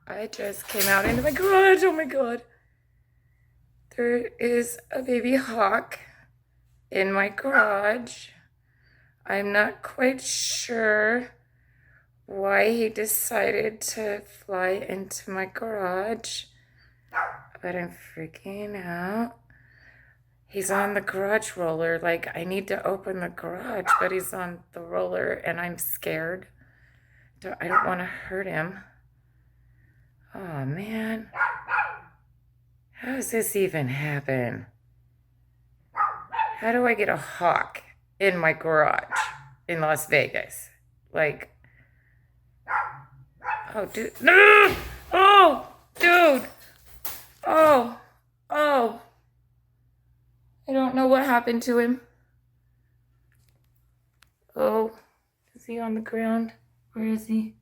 I just came out into my garage. Oh my God. There is a baby hawk in my garage. I'm not quite sure why he decided to fly into my garage, but I'm freaking out. He's on the garage roller. Like, I need to open the garage, but he's on the roller and I'm scared. I don't want to hurt him. Oh man. How does this even happen? How do I get a hawk in my garage in Las Vegas? Like, oh, dude. No! Oh, dude. Oh, oh. I don't know what happened to him. Oh, is he on the ground? Where is he?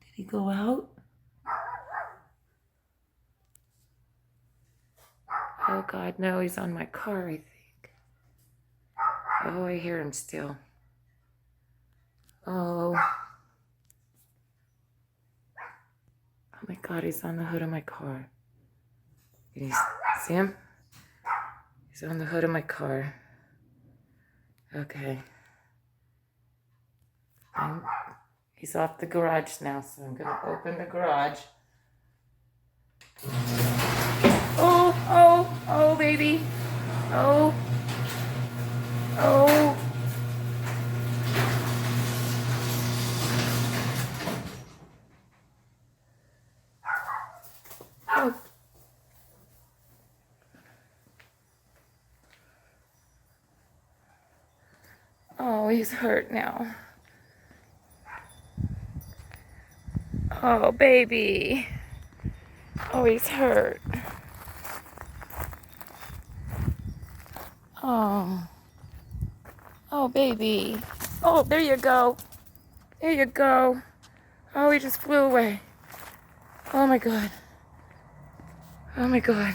Did he go out? Oh God, no, he's on my car, I think. Oh, I hear him still. Oh. Oh my God, he's on the hood of my car. Can you see him? He's on the hood of my car. Okay. He's off the garage now, so I'm gonna open the garage. Oh, oh, oh, baby. Oh. Oh. Oh. Oh, he's hurt now. Oh, baby. Oh, he's hurt. Oh. Oh, baby. Oh, there you go. There you go. Oh, he just flew away. Oh my God. Oh my God.